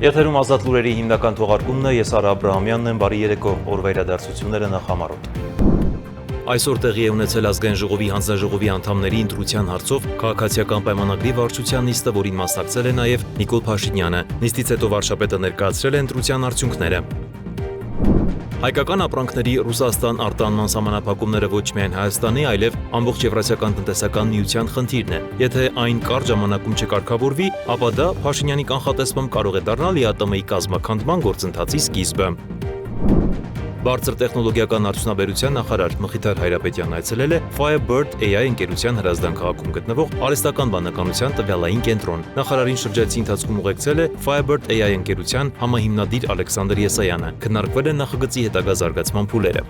Եթերում ազատ լուրերի հիմնական թողարկումն է, ես Արա Աբրահամյանն եմ, բարի երեկո, օրվա իրադարձությունները նախամարոտ։ Այսօր տեղի է ունեցել ազգային ժողովի հանձնաժողովի անդամների ընտրության հարցով քաղաքացիական պայմանագրի վարչության նիստը, որին մասնակցել է նաև Նիկոլ Փաշինյանը։ Նիստից հետո վարչապետը ներկայացրել է ընտրության արդյունքները։ Հայկական ապրանքների Ռուսաստան արտահանման սահմանափակումները ոչ միայն Հայաստանի, այլև ամբողջ Եվրասիական տնտեսական միության խնդիրն է։ Եթե այն կարճ ժամանակում չկարգավորվի, ապա դա Փաշինյանի կանխատեսմամբ կարող է դառնալ ԵԱՏՄ-ի կազմաքանդման գործընթացի սկիզբը։ Բարձր տեխնոլոգիական արդյունաբերության նախարար Մխիթար Հայրապետյանն այցելել է Firebird AI ընկերության Հրազդան քաղաքում գտնվող արհեստական բանականության տվյալային կենտրոն։ Նախարարին շրջայցի ընթացքում ուղեկցել է Firebird AI ընկերության համահիմնադիր Ալեքսանդր Եսայանը։ Քննարկվել են նախագծի հետագա զարգացման փուլերը։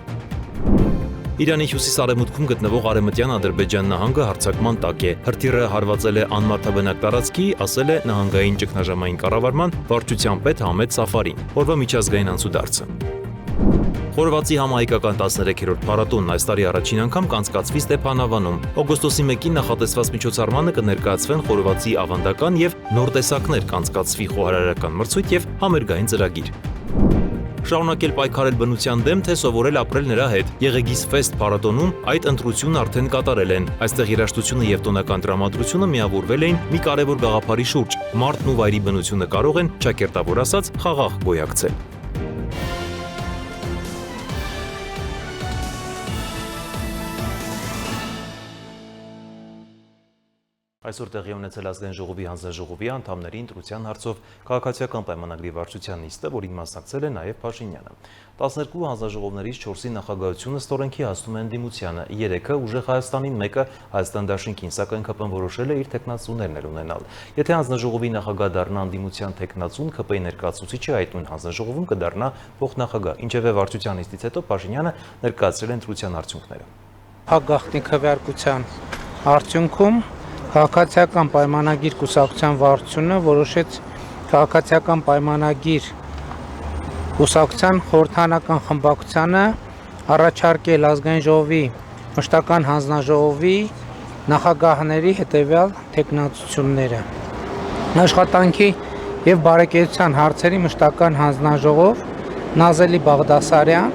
Իրանի հյուսիս-արևմուտքում գտնվող Արևմտյան Ադրբեջան նահանգը հարձակման տակ է։ Հրթիռը հարվածել է անմարդաբնակ տարածքի, ասել է նահանգային ճգնաժամային կառավարման վարչության պետ Համեդ Սաֆարին։ Օրվա միջազգային անցուդարձը։ Խորվաթի համահայկական 13-րդ փառատոնն այս տարի առաջին անգամ կանցկացվի Ստեփանավանում։ Օգոստոսի 1-ին նախատեսված միջոցառմանը կներկայացվեն խորվաթի ավանդական եւ նոր տեսակներ, կանցկացվի խոհարարական մրցույթ եւ համերգային ծրագիր։ Շարունակել պայքարել բնության դեմ, թե սովորել ապրել նրա հետ։ Եղեգիս Ֆեստ փառատոնում այդ ընտրությունն արդեն կատարել են։ Այստեղ երաժշտությունը եւ տոնական տրամադրությունը միավորվել էին մի կարևոր գաղափարի շուրջ։ Մարդն ու վայրի բնությունը կարող են, ճակերտավոր ասած, խաղաղ գոյակցել։ Այսօր տեղի ունեցել ազգային ժողովի հանձնաժողովի անդամների ընտրության հարցով քաղաքացիական պայմանագրի վարչության նիստը, որին մասնակցել է նաև Փաշինյանը։ 12 հանձնաժողովներից 4-ի նախագահությունը ստորենքի հասնում է ընդդիմությանը, 3-ը ուժեղ Հայաստանին, 1-ը Հայաստան Դաշնքին, սակայն ԿՊ-ն որոշել է իր թեկնածուներն ունենալ։ Եթե հանձնաժողովի նախագահ դառնա ընդդիմության թեկնածուն, ԿՊ-ի ներկայացուցիչը այդ նույն հանձնաժողովում կդառնա փոխնախագահ։ Ինչևէ վարչության նիստից հետո Փաշինյանը ներկայացրել է ընտրության արդյունքները։ Հագաղտնի քվեարկության արդյունքում քաղաքացիական պայմանագիր կուսակցության վարչությունը որոշեց քաղաքացիական պայմանագիր կուսակցության խորհրդանական խմբակցությանը առաջարկել ազգային ժողովի մշտական հանձնաժողովի նախագահների հետևյալ թեկնածությունները։ Աշխատանքի եւ բարեկեցության հարցերի մշտական հանձնաժողով Նազելի Բաղդասարյան,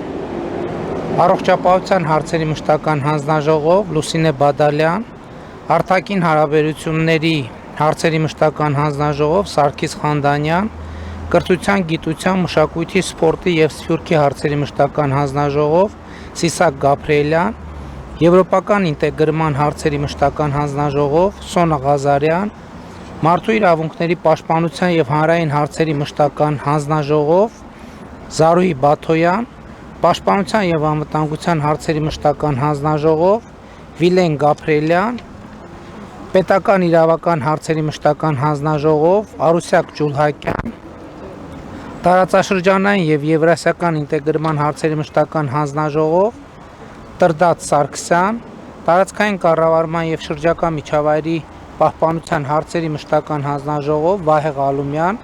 առողջապահության հարցերի մշտական հանձնաժողով Լուսինե Բադալյան, Արտաքին հարաբերությունների հարցերի մշտական հանձնաժողով Սարգիս Խանդանյան, կրթության, գիտության, մշակույթի, սպորտի եւ սփյուռքի հարցերի մշտական հանձնաժողով Սիսակ Գաբրիելյան, եվրոպական ինտեգրման հարցերի մշտական հանձնաժողով Սոնա Ղազարյան, մարդու իրավունքների պաշտպանության եւ հանրային հարցերի մշտական հանձնաժողով Զարուհի Բաթոյան, պաշտպանության եւ անվտանգության հարցերի մշտական հանձնաժողով Վիլեն Գաբրիելյան, պետական իրավական հարցերի մշտական հանձնաժողով Արուսյակ Ջուլհակյան, տարածաշրջանային եւ եվրասիական ինտեգրման հարցերի մշտական հանձնաժողով Տրդատ Սարգսյան, տարածքային կառավարման եւ շրջակա միջավայրի պահպանության հարցերի մշտական հանձնաժողով Վահե Ղալումյան,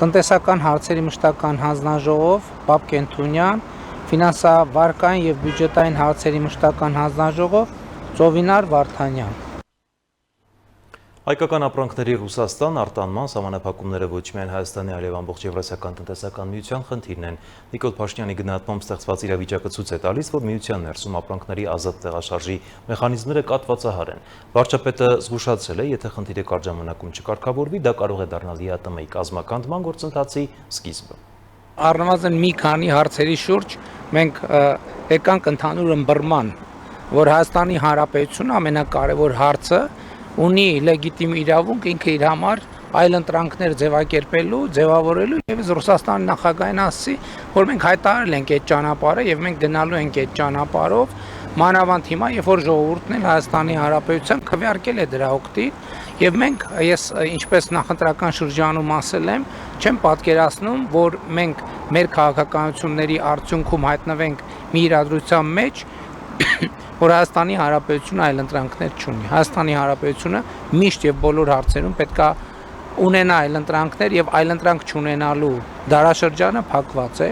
տնտեսական հարցերի մշտական հանձնաժողով Բաբկեն Թունյան, ֆինանսավարկային եւ բյուջետային հարցերի մշտական հանձնաժողով Ծովինար Վարդանյան։ Հայկական ապրանքների Ռուսաստան արտահանման սահմանափակումները ոչ միայն Հայաստանի, այլև ամբողջ Եվրասիական տնտեսական միության խնդիրն են։ Նիկոլ Փաշինյանի գնահատմամբ ստեղծված իրավիճակը ցույց է տալիս, որ միության ներսում ապրանքների ազատ տեղաշարժի մեխանիզմները կատվածահար են։ Վարչապետը զգուշացրել է, եթե խնդիրը կարճ ժամանակում չկարգավորվի, դա կարող է դառնալ ԵԱՏՄ-ի կազմաքանդման գործընթացի սկիզբը։ Առնվազն մի քանի հարցերի շուրջ մենք եկանք ընդհանուր ըմբռնման, որ Հայաստանի Հանրապետությունը ամենակարևոր հարցը ունի լեգիտիմ իրավունք ինքը իր համար այլ ընտրանքներ ձևակերպելու, ձևավորելու եւ Ռուսաստանի նախագահին ասի, որ մենք հայտարարել ենք այդ ճանապարհը եւ մենք գնալու ենք այդ ճանապարհով, մանավանդ հիմա, երբ որ ժողովուրդն էլ Հայաստանի Հանրապետության քվեարկել է դրա օգտին եւ մենք ես ինչպես նախընտրական շրջանում ասել եմ, չեմ պատկերացնում, որ մենք մեր քաղաքականությունների արդյունքում հայտնվենք մի իրադրության մեջ, որ Հայաստանի Հանրապետությունը այլ ընտրանքներ չունի։ Հայաստանի Հանրապետությունը միշտ եւ բոլոր հարցերում պետք է ունենա այլ ընտրանքներ եւ այլ ընտրանք չունենալու դարաշրջանը փակված է։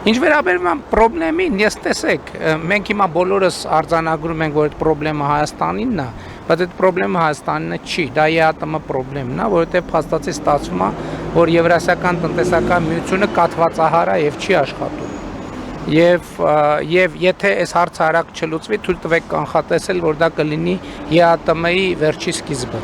Ինչ վերաբերում է խնդրին, ես տեսեք, մենք հիմա բոլորս արձանագրում ենք, որ այդ խնդրը Հայաստանինն է, բայց այդ խնդրը Հայաստանինը չի, դա ԵԱՏՄ խնդրն է, որովհետեւ փաստացի ստացվում է որ Եվրասիական տնտեսական միությունը կաթվածահար է եւ չի աշխատում։ Եվ եթե այս հարցը արագ չլուծվի, թույլ տվեք կանխատեսել, որ դա կլինի ԵԱՏՄ-ի վերջի սկիզբը։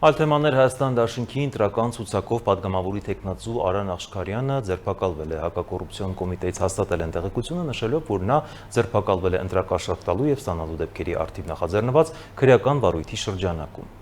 Այլ թեմաներ Հայաստան դաշինքի ընտրական ցուցակով падգամավորի տեխնացու Արան Աշխարյանը ձերբակալվել է հակակոռուպցիոն կոմիտեից հաստատել են տեղեկությունը, նշելով, որ նա ձերբակալվել է ընտրակաշառք տալու եւ ստանալու դեպքերի արդիվ նախաձեռնված քրեական վարույթի շրջանակում։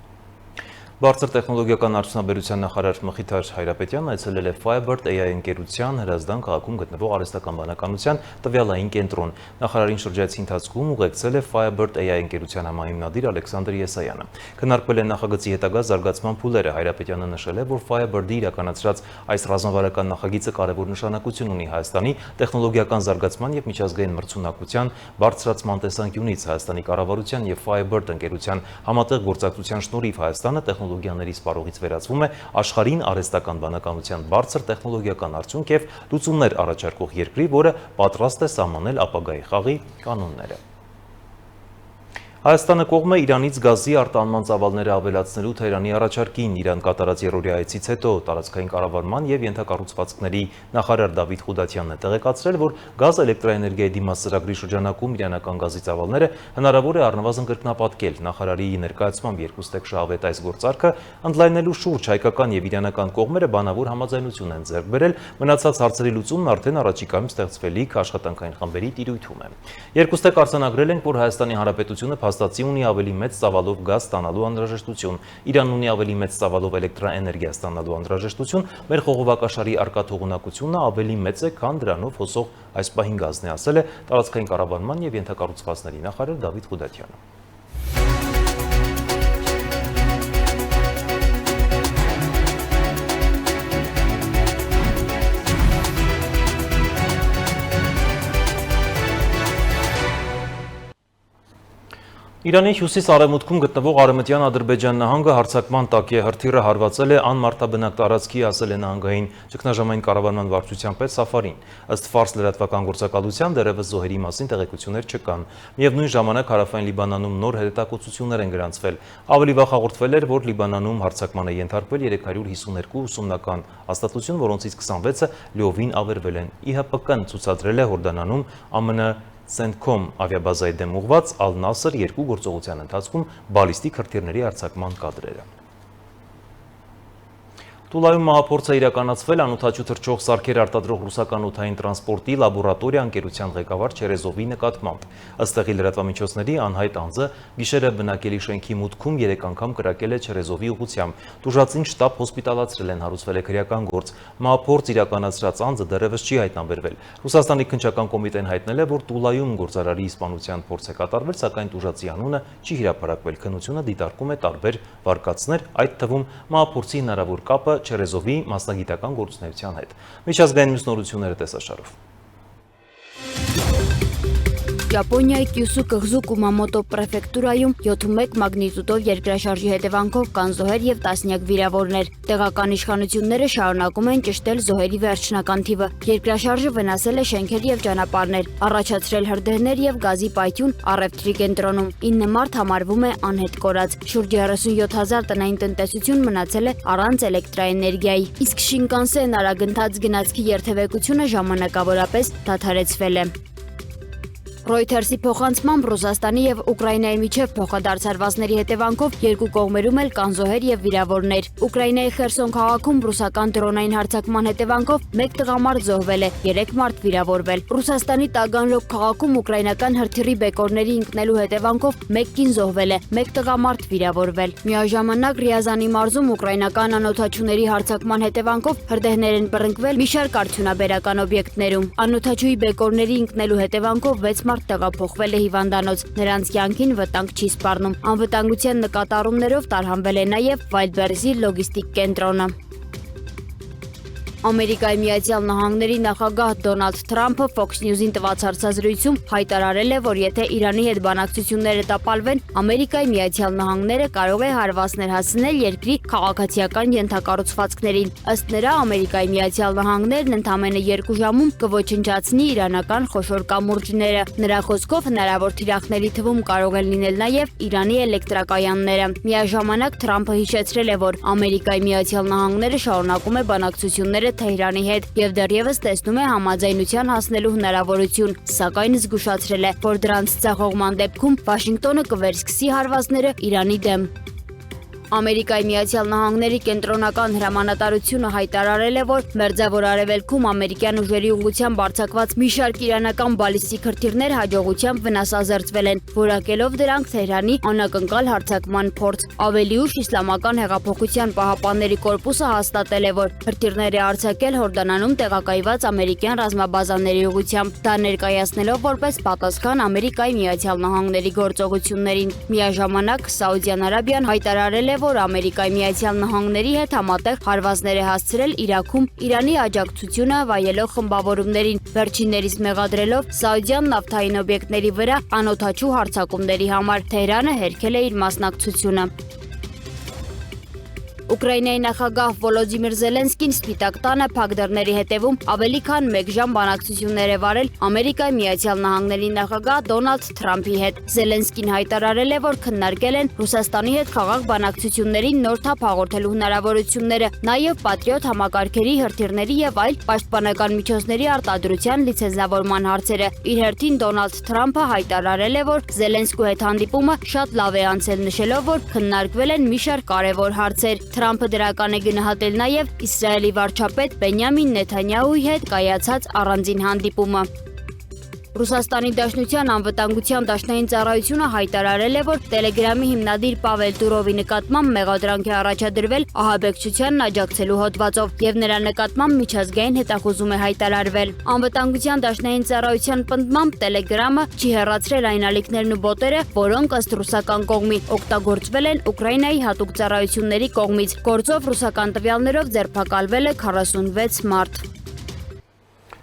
Բարձր տեխնոլոգիական արդյունաբերության նախարար Մխիթար Հայրապետյանն այցելել է Firebird AI ընկերության Հրազդան քաղաքում գտնվող արհեստական բանականության տվյալային կենտրոն։ Նախարարին շրջայցի ընթացքում ուղեկցել է Firebird AI ընկերության համահիմնադիր Ալեքսանդր Եսայանը։ Քննարկվել են նախագծի հետագա զարգացման փուլերը։ Հայրապետյանը նշել է, որ Firebird-ի իրականացրած այս ռազմավարական նախագիծը կարևոր նշանակություն ունի Հայաստանի տեխնոլոգիական զարգացման եւ միջազգային մրցունակության բարձրացման տեսանկյունից։ Հայաստանի կառավարության եւ Firebird ընկերության համատեղ գործակցության շնորհիվ Հայաստանը տեխնոլոգիաների սպառողից վերածվում է աշխարհին արհեստական բանականության բարձր տեխնոլոգիական արդյունք եւ լուծումներ առաջարկող երկրի, որը պատրաստ է սահմանել ապագայի խաղի կանոնները։ Հայաստանը կողմ է Իրանից գազի արտահանման ծավալները ավելացնելու Թեհրանի առաջարկին։ Իրան կատարած երրորդի այցից հետո տարածքային կառավարման եւ ենթակառուցվածքների նախարար Դավիթ Խուդատյանն է տեղեկացրել, որ գազ էլեկտրաէներգիայի դիմաց ծրագրի շրջանակում իրանական գազի ծավալները հնարավոր է առնվազն կրկնապատկել։ Նախարարի ներկայացմամբ երկուստեք շահավետ այս գործարքը ընդլայնելու շուրջ հայկական եւ իրանական կողմերը բանավոր համաձայնություն են ձեռք բերել, մնացած հարցերի լուծումն արդեն առաջիկայում ստեղծվելիք աշխատանքային խմբերի տիրույթում է։ Երկուստեք արձանագրել են, որ Հայաստանի Հանրապետությունը փաստացի ունի ավելի մեծ ծավալով գազ ստանալու անհրաժեշտություն, Իրանն ունի ավելի մեծ ծավալով էլեկտրաէներգիա ստանալու անհրաժեշտություն, մեր խողովակաշարի առկա թողունակությունը ավելի մեծ է, քան դրանով հոսող այս պահին գազն է, ասել է տարածքային կառավարման եւ ենթակառուցվածքների նախարար Դավիթ Խուդատյանը։ Իրանի հյուսիս-արևմուտքում գտնվող Արևմտյան Ադրբեջան նահանգը հարձակման տակ է, հրթիռը հարվածել է անմարտաբնակ տարածքի, ասել է նահանգային ճգնաժամային կառավարման վարչության պետ Սաֆարին։ Ըստ Ֆարս լրատվական գործակալության դեռևս զոհերի մասին տեղեկություններ չկան։ Միևնույն ժամանակ Հարավային Լիբանանում նոր հետաքրքրություններ են գրանցվել։ Ավելի վաղ հաղորդվել էր, որ Լիբանանում հարձակման է ենթարկվել 352 ուսումնական հաստատություն, որոնցից 26-ը լիովին ավերվել են։ ԻՀՊԿ-ն ցուցադրել է Հորդանանում ԱՄՆ Սենտկոմ ավիաբազայի դեմ ուղղված Ալ-Նասր 2 գործողության ընթացքում բալիստիկ հրթիռների արձակման կադրերը։ Տուլայում մահափորձ է իրականացվել անօդաչու թռչող սարքեր արտադրող ռուսական օդային տրանսպորտի լաբորատորիա ընկերության ղեկավար Չերեզովի նկատմամբ։ Ըստ տեղի լրատվամիջոցների անհայտ անձը գիշերը բնակելի շենքի մուտքում 3 անգամ կրակել է Չերեզովի ուղղությամբ։ Տուժածին շտապ հոսպիտալացրել են, հարուցվել է քրեական գործ։ Մահափորձ իրականացրած անձը դեռևս չի հայտնաբերվել։ Ռուսաստանի քննչական կոմիտեն հայտնել է, որ Տուլայում գործարարի սպանության փորձ է կատարվել, սակայն տուժածի անունը չի հրապարակվել։ Քննությունը դիտարկում է տարբեր վարկածներ, այդ թվում մահափորձի հնարավոր կապը Չերեզովի մասնագիտական գործունեության հետ։ Միջազգային նորությունները տեսաշարով։ Ճապոնիայի Կյուսու կղզու Կումամոտո պրեֆեկտուրայում 7.1 մագնիտուդով երկրաշարժի հետևանքով կան զոհեր եւ տասնյակ վիրավորներ։ Տեղական իշխանությունները շարունակում են ճշտել զոհերի վերջնական թիվը։ Երկրաշարժը վնասել է շենքեր եւ ճանապարհներ, առաջացրել հրդեհներ եւ գազի պայթյուն առևտրի կենտրոնում։ 9 մարդ համարվում է անհետ կորած։ Շուրջ 37,000 տնային տնտեսություն մնացել է առանց էլեկտրաէներգիայի։ Իսկ Շինկանսեն արագընթաց գնացքի երթևեկությունը ժամանակավորապես դադարեցվել է։ Ռոյթերսի փոխանցմամբ Ռուսաստանի եւ Ուկրաինայի միջև փոխադարձարվածների հետևանքով երկու կողմերում էլ կան զոհեր եւ վիրավորներ։ Ուկրաինայի Խերսոն քաղաքում ռուսական դրոնային հարձակման հետևանքով 1 տղամարդ զոհվել է, 3 մարդ վիրավորվել։ Ռուսաստանի Տագանլոկ քաղաքում ուկրաինական հրթիռի բեկորների ընկնելու հետևանքով 1 կին զոհվել է, 1 տղամարդ վիրավորվել։ Միաժամանակ Ռիազանի մարզում ուկրաինական անօդաչուների հարձակման հետևանքով հրդեհներ են բռնկվել մի շարք արդյունաբերական օբյեկտներում։ Անօդաչուի բեկորների ընկնելու հետևանքով 6 մարդ տեղափոխվել է հիվանդանոց, նրանց կյանքին վտանգ չի սպառնում։ Անվտանգության նկատառումներով տարհանվել է նաև Վայլդբերզի լոգիստիկ կենտրոնը։ Ամերիկայի Միացյալ Նահանգների նախագահ Դոնալդ Թրամփը Fox News-ին տված հարցազրույցում հայտարարել է, որ եթե Իրանի հետ բանակցությունները տապալվեն, Ամերիկայի Միացյալ Նահանգները կարող է հարվածներ հասցնել երկրի քաղաքացիական ենթակառուցվածքներին։ Ըստ նրա, Ամերիկայի Միացյալ Նահանգներն ընդամենը 2 ժամում կոչնչացնի իրանական խոշոր կամուրջները։ Նրա խոսքով հնարավոր թիրախների թվում կարող են լինել նաև Իրանի էլեկտրակայանները։ Միաժամանակ Թրամփը հիշեցրել է, որ Ամերիկայի Միացյալ Նահանգները շարունակում է բանակցությունները Թեհրանի հետ եւ դեռևս տեսնում է համաձայնության հասնելու հնարավորություն, սակայն զգուշացրել է, որ դրանց ձախողման դեպքում Վաշինգտոնը կվերսկսի հարվածները Իրանի դեմ։ Ամերիկայի Միացյալ Նահանգների կենտրոնական հրամանատարությունը հայտարարել է, որ Մերձավոր Արևելքում ամերիկյան ուժերի ուղղությամբ արձակված մի շարք իրանական բալիստիկ հրթիռներ հաջողությամբ վնասազերծվել են, որակելով դրանք Թեհրանի անակնկալ հարձակման փորձ։ Ավելի ուշ Իսլամական հեղափոխության պահապանների կորպուսը հաստատել է, որ հրթիռներ է արձակել Հորդանանում տեղակայված ամերիկյան ռազմաբազաների ուղղությամբ, դա ներկայացնելով որպես պատասխան Ամերիկայի Միացյալ Նահանգների գործողություններին։ Միաժամանակ Սաուդյան Արաբիան հայտարարել է, որ Ամերիկայի Միացյալ Նահանգների հետ համատեղ հարվածներ է հասցրել Իրաքում Իրանի աջակցությունը վայելող խմբավորումներին, վերջիններից մեղադրելով Սաուդյան նավթային օբյեկտների վրա անօդաչու հարձակումների համար։ Թեհրանը հերքել է իր մասնակցությունը։ Ուկրաինայի նախագահ Վոլոդիմիր Զելենսկին Սպիտակ տանը փակ դռների հետևում ավելի քան 1 ժամ բանակցություններ է վարել Ամերիկայի Միացյալ Նահանգների նախագահ Դոնալդ Թրամփի հետ։ Զելենսկին հայտարարել է, որ քննարկել են Ռուսաստանի հետ խաղաղ բանակցություններին նոր թափ հաղորդելու հնարավորությունները, նաև Պատրիոտ համակարգերի, հրթիռների եւ այլ պաշտպանական միջոցների արտադրության լիցենզավորման հարցերը։ Իր հերթին Դոնալդ Թրամփը հայտարարել է, որ Զելենսկու հետ հանդիպումը շատ լավ է անցել, նշելով, որ քննարկվել են մի շարք կարևոր հարցեր։ Թրամփը դրական է գնահատել նաև Իսրայելի վարչապետ Բենյամին Նեթանյահուի հետ կայացած առանձին հանդիպումը։ Ռուսաստանի Դաշնության անվտանգության դաշնային ծառայությունը հայտարարել է, որ Տելեգրամի հիմնադիր Պավել Դուրովի նկատմամբ մեղադրանք է առաջադրվել ահաբեկչությանն աջակցելու հոդվածով եւ նրա նկատմամբ միջազգային հետախուզում է հայտարարվել։ Անվտանգության դաշնային ծառայության պնդմամբ Տելեգրամը չի հեռացրել այն ալիքներն ու բոտերը, որոնք ըստ ռուսական կողմի օգտագործվել են Ուկրաինայի հատուկ ծառայությունների կողմից։ Գործով ռուսական տվյալներով ձերբակալվել է 46 մարդ։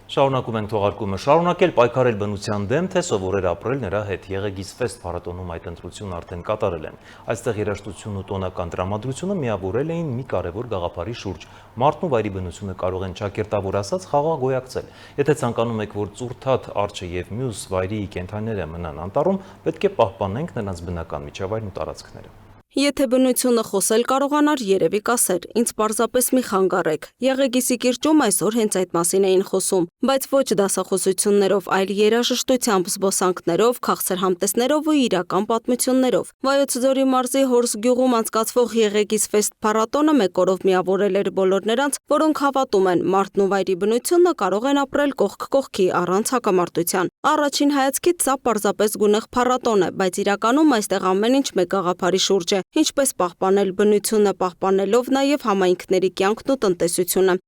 Շարունակում ենք թողարկումը, շարունակել պայքարել բնության դեմ, թե սովորել ապրել նրա հետ Եղեգիս ֆեստ փառատոնում այդ ընտրությունն արդեն կատարել են։ Այստեղ երաժշտությունն ու տոնական տրամադրությունը միավորել էին մի կարևոր գաղափարի շուրջ։ Մարդն ու վայրի բնությունը կարող են ճակերտավոր ասած խաղաղ գոյակցել։ Եթե ցանկանում եք, որ ծուրթաթ, արջը եւ մյուս վայրի կենդանիները մնան անտառում, պետք է պահպանենք նրանց բնական միջավայրն ու տարածքները։ Եթե բնությունը խոսել կարողանար, երևի կասեր, ինձ պարզապես մի խանգարեք։ Եղեգիսի կիրճում այսօր հենց այդ մասին էին խոսում, բայց ոչ դասախոսություններով, այլ երաժշտությամբ, զբոսանքներով, քաղցր համտեսներով ու իրական պատմություններով։ Վայոց ձորի մարզի Հորս գյուղում անցկացվող Եղեգիս ֆեստ փառատոնը մեկ օրով միավորել էր բոլոր նրանց, որոնք հավատում են, մարդն ու վայրի բնությունը կարող են ապրել կողք կողքի առանց հակամարտության։ Առաջին հայացքից սա պարզապես գունեղ փառատոն է, բայց իրականում այստեղ ամեն ինչ մեկ գաղափարի շուրջ է։ Ինչպես պահպանել բնությունը, պահպանելով նաև համայնքների կյանքն ու տնտեսությունը։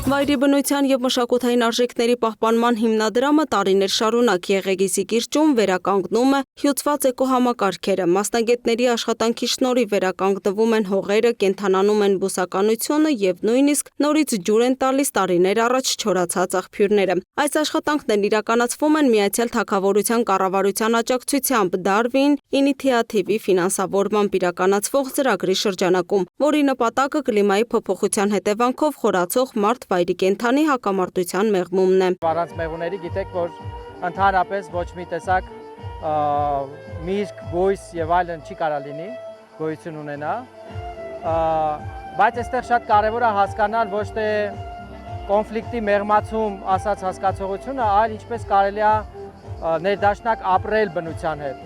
Վայրի բնության եւ մշակութային արժեքների պահպանման հիմնադրամը տարիներ շարունակ Եղեգիսի կիրճում վերականգնում է հյուծված էկոհամակարգերը, մասնագետների աշխատանքի շնորհիվ վերականգնվում են հողերը, կենդանանում են բուսականությունը եւ նույնիսկ նորից ջուր են տալիս տարիներ առաջ չորացած աղբյուրները։ Այս աշխատանքներն իրականացվում են Միացյալ Թագավորության կառավարության աջակցությամբ Darwin ինիցիատիվի ֆինանսավորմամբ իրականացվող ծրագրի շրջանակում, որի նպատակը կլիմայի փոփոխության հետևանքով խորացող մարդ վայրի կենդանի հակամարտության մեղմումն է։ Առանց մեղուների գիտեք, որ ընդհանրապես ոչ մի տեսակ միրգ, բույս եւ այլն չի կարա լինի, գոյություն ունենա։ Բայց այստեղ շատ կարևոր է հասկանալ ոչ թե կոնֆլիկտի մեղմացում ասած հասկացողությունը, այլ ինչպես կարելի է ներդաշնակ ապրել բնության հետ։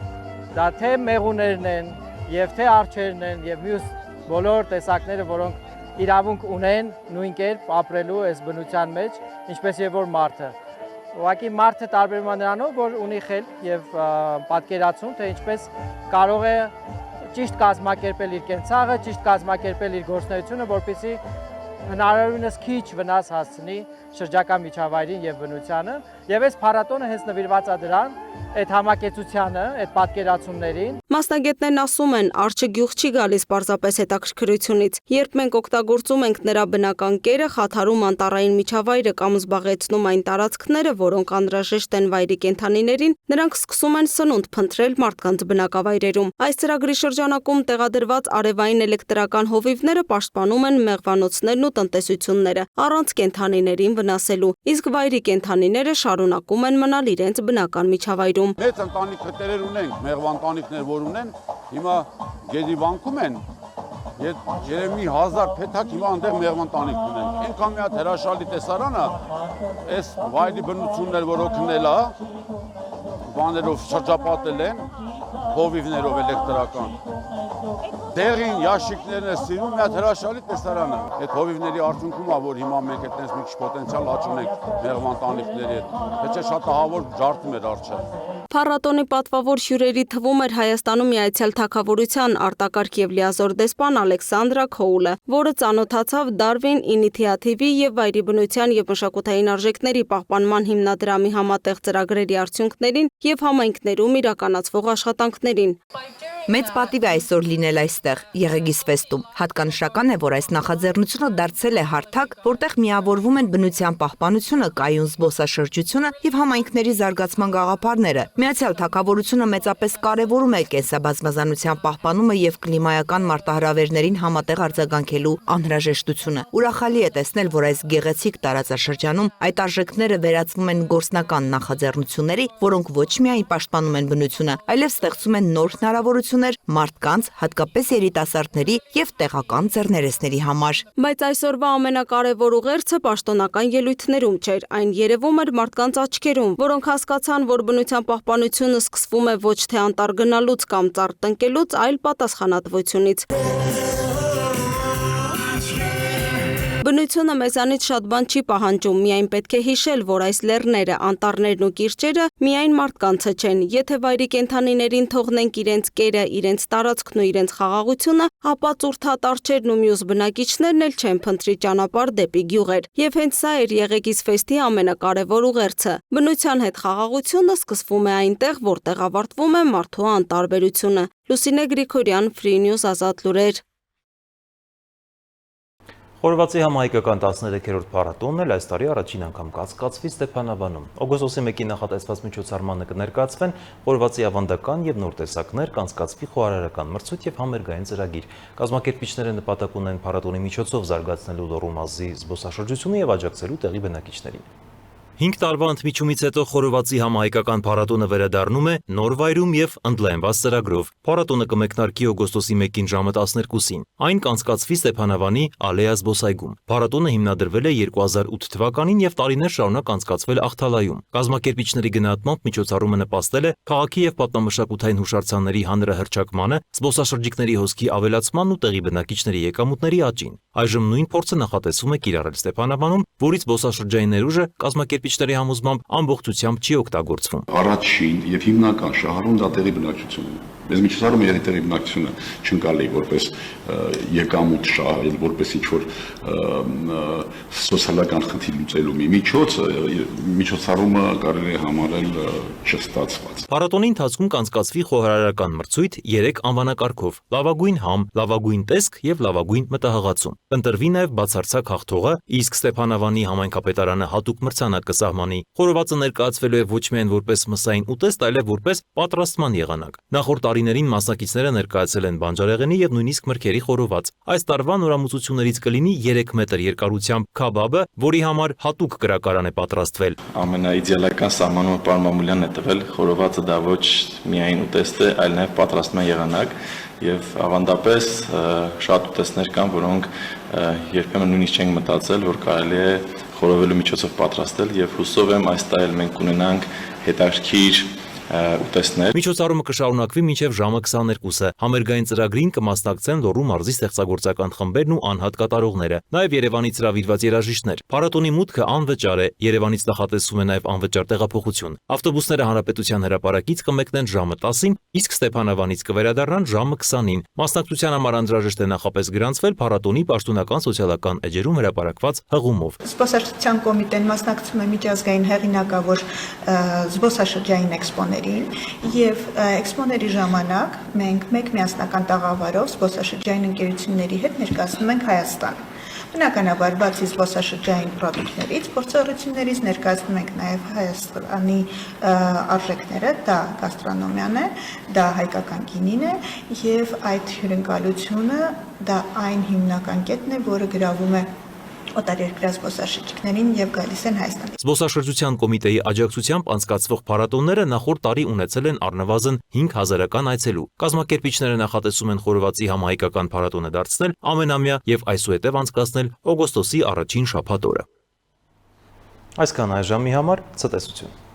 Դա թե մեղուներն են, եւ թե արջերն են, եւ մյուս բոլոր տեսակները, որոնք իրավունք ունեն նույն կերպ ապրելու այս բնության մեջ, ինչպես եւ որ մարդը։ Ուղղակի մարդը տարբերվում է նրանով, որ ունի խելք եւ պատկերացում, թե ինչպես կարող է ճիշտ կազմակերպել իր կենցաղը, ճիշտ կազմակերպել իր գործունեությունը, որպեսզի հնարավորինս քիչ վնաս հասցնի շրջակա միջավայրին եւ բնությանը։ Եվ այս փառատոնը հենց նվիրված է դրան, այդ համակեցությանը, այդ պատկերացումներին։ Մասնագետներն ասում են, արջը գյուղ չի գալիս պարզապես հետաքրքրությունից։ Երբ մենք օգտագործում ենք նրա բնական կերը, խաթարում անտառային միջավայրը կամ զբաղեցնում այն տարածքները, որոնք անհրաժեշտ են վայրի կենդանիներին, նրանք սկսում են սնունդ փնտրել մարդկանց բնակավայրերում։ Այս ծրագրի շրջանակում տեղադրված արևային էլեկտրական հովիվները պաշտպանում են մեղվանոցներն ու տնտեսությունները, առանց կենդանիներին վնասելու, իսկ վայրի կենդանիները շարունակում են մնալ իրենց բնական միջավայրում։ Մեծ ընտանիք քրտերեր ունենք, մեղվանտանիքներ որ ունեն, հիմա գեդի վանքում են, երևի 1000 փեթակ հիմա այնտեղ մեղվանտանիք ունեն։ Այնքան մի հատ հրաշալի տեսարանը, այս վայրի բնություններ, որ օգնել է, բաներով շրջապատել են, հովիվներով էլեկտրական։ Դեղին ящիկներն է սիրում, մի հատ հրաշալի տեսարանը։ Այդ հովիվների արդյունքում է, որ հիմա մենք այդպես մի քիչ պոտենցիալ աճ ունենք մեղվանտանիքների հետ։ Թե շատ ահավոր ջարդում էր արջը։ Փառատոնի պատվավոր հյուրերի թվում էր Հայաստանում Միացյալ Թագավորության արտակարգ եւ լիազոր դեսպան Ալեքսանդրա Քոուլը, որը ծանոթացավ Darwin ինիցիատիվի եւ վայրի բնության եւ մշակութային արժեքների պահպանման հիմնադրամի համատեղ ծրագրերի արդյունքներին եւ համայնքներում իրականացվող աշխատանքներին։ Մեծ պատիվ է այսօր լինել այստեղ, Եղեգիս ֆեստում։ Հատկանշական է, որ այս նախաձեռնությունը դարձել է հարթակ, որտեղ միավորվում են բնության պահպանությունը, կայուն զբոսաշրջությունը եւ համայնքների զարգացման գաղափարները։ Միացյալ Թագավորությունը մեծապես կարևորում է կենսաբազմազանության պահպանումը եւ կլիմայական մարտահրավերներին համատեղ արձագանքելու անհրաժեշտությունը։ Ուրախալի է տեսնել, որ այս գեղեցիկ տարածաշրջանում այդ արժեքները վերածվում են գործնական նախաձեռնությունների, որոնք ոչ միայն պաշտպանում են բնությունը, այլև ստեղծում են նոր հնարավորություններ մարդկանց, հատկապես երիտասարդների եւ տեղական ձեռներեցների համար։ Բայց այսօրվա ամենակարևոր ուղերձը պաշտոնական ելույթներում չէր, այն երևում էր մարդկանց աչքերում, որոնք հասկացան, որ բնության պահպանությունը սկսվում է ոչ թե անտառ գնալուց կամ ծառ տնկելուց, այլ պատասխանատվությունից։ Բնությունը մեզանից շատ բան չի պահանջում, միայն պետք է հիշել, որ այս լեռները, անտառներն ու կիրճերը միայն մարդկանցը չեն։ Եթե վայրի կենդանիներին թողնենք իրենց կերը, իրենց տարածքն ու իրենց խաղաղությունը, ապա ծուրթատ արջերն ու մյուս բնակիչներն էլ չեն փնտրի ճանապարհ դեպի գյուղեր։ Եվ հենց սա էր Եղեգիս ֆեստի ամենակարևոր ուղերձը։ Բնության հետ խաղաղությունը սկսվում է այնտեղ, որտեղ ավարտվում է մարդու անտարբերությունը։ Լուսինե Գրիգորյան, Free News, Ազատ լուրեր։ Խորվաթի համահայկական 13-րդ փառատոնն էլ այս տարի առաջին անգամ կացկացվի Ստեփանավանում։ Օգոստոսի 1-ին նախատեսված միջոցառմանը կներկայացվեն խորվաթի ավանդական եւ նոր տեսակներ, կանցկացվի խոհարարական մրցույթ եւ համերգային ծրագիր։ Կազմակերպիչները նպատակ ունեն փառատոնի միջոցով զարգացնելու Լոռու մարզի զբոսաշրջությունը եւ աջակցելու տեղի բնակիչներին։ 5 տարվա ընդմիջումից հետո խորվաթի համահայկական փառատոնը վերադառնում է նոր վայրում եւ ընդլայնված ծրագրով։ Փառատոնը կմեկնարկի օգոստոսի 1-ին ժամը 12-ին։ Այն կանցկացվի Ստեփանավանի Ալեա զբոսայգում։ Փառատոնը հիմնադրվել է 2008 թվականին եւ տարիներ շարունակ անցկացվել Ախթալայում։ Կազմակերպիչների գնահատմամբ միջոցառումը նպաստել է քաղաքի եւ պատմամշակութային հուշարձանների հանրահռչակմանը, զբոսաշրջիկների հոսքի ավելացմանն ու տեղի բնակիչների եկամուտների աճին։ Այժմ նույն փորձը նախատեսվում է կիրառել Ստեփանավանում, որից զբոսաշրջային ներուժը կազմակերպիչների համոզմամբ ամբողջությամբ չի օգտագործվում։ Առաջին եւ հիմնական շահառուն դա տեղի բնակչությունն է։ Այս միջոցառումը երբ տեղի բնակչությունը չընկալի որպես եկամուտ շահել, որպես ինչ-որ սոցիալական խնդիր լուծելու մի միջոց, միջոցառումը կարելի է համարել չստացված։ Փառատոնի ընթացքում կանցկացվի խոհարարական մրցույթ 3 անվանակարգով՝ լավագույն համ, լավագույն տեսք եւ լավագույն մտահղացում։ Ընտրվի նաեւ բացարձակ հաղթողը, իսկ Ստեփանավանի համայնքապետարանը հատուկ մրցանակ կսահմանի։ Խորովածը ներկայացվելու է ոչ միայն որպես մսային ուտեստ, այլև որպես պատրաստման եղանակ։ Նախորդ տարիներին մասնակիցները ներկայացել են բանջարեղենի եւ նույնիսկ մրգերի խորոված։ Այս տարվա նորամուծություններից կլինի 3 մետր երկարությամբ քաբաբը, որի համար հատուկ գրակարան է պատրաստվել։ Ամենաիդեալական սահմանումը պարոն Մամուլյանն է տվել, խորովածը դա ոչ միայն ուտեստ է, այլ նաեւ պատրաստման եղանակ եւ ավանդապես շատ ուտեստներ կան, որոնք երբեմն նույնիսկ չենք մտածել, որ կարելի է խորովելու միջոցով պատրաստել եւ հուսով եմ այս տարի մենք կունենանք հետաքրքիր ուտեստներ։ Միջոցառումը կշարունակվի մինչև ժամը 22-ը։ Համերգային ծրագրին կմասնակցեն Լոռու մարզի ստեղծագործական խմբերն ու անհատ կատարողները, նաև Երևանից հրավիրված երաժիշտներ։ Փառատոնի մուտքը անվճար է, Երևանից նախատեսվում է նաև անվճար տեղափոխություն։ Ավտոբուսները Հանրապետության հրապարակից կմեկնեն ժամը 10-ին, իսկ Ստեփանավանից կվերադառնան ժամը 20-ին։ Մասնակցության համար անհրաժեշտ է նախապես գրանցվել փառատոնի պաշտոնական սոցիալական էջերում հրապարակված հղումով։ Զբոսաշրջության կոմիտեն մասնակցում է միջազգային հեղինակավոր զբոսաշրջային էքսպոների էքսպոներին եւ էքսպոների ժամանակ մենք մեկ միասնական տաղավարով զբոսաշրջային ընկերությունների հետ ներկայացնում ենք Հայաստան։ Բնականաբար բացի զբոսաշրջային պրոդուկտներից, փորձառություններից ներկայացնում ենք նաև Հայաստանի արժեքները, դա գաստրոնոմիան է, դա հայկական գինին է եւ այդ հյուրընկալությունը դա այն հիմնական կետն է, որը գրավում է օտարերկրյա զբոսաշրջիկներին եւ գալիս են Հայաստան։ Զբոսաշրջության կոմիտեի աջակցությամբ անցկացվող փառատոնները նախորդ տարի ունեցել են առնվազն 5000-ական այցելու։ Կազմակերպիչները նախատեսում են խորովածի համահայկական փառատոնը դարձնել ամենամյա եւ այսուհետև անցկացնել օգոստոսի առաջին շաբաթ օրը։ Այսքան այս ժամի համար ցտեսություն։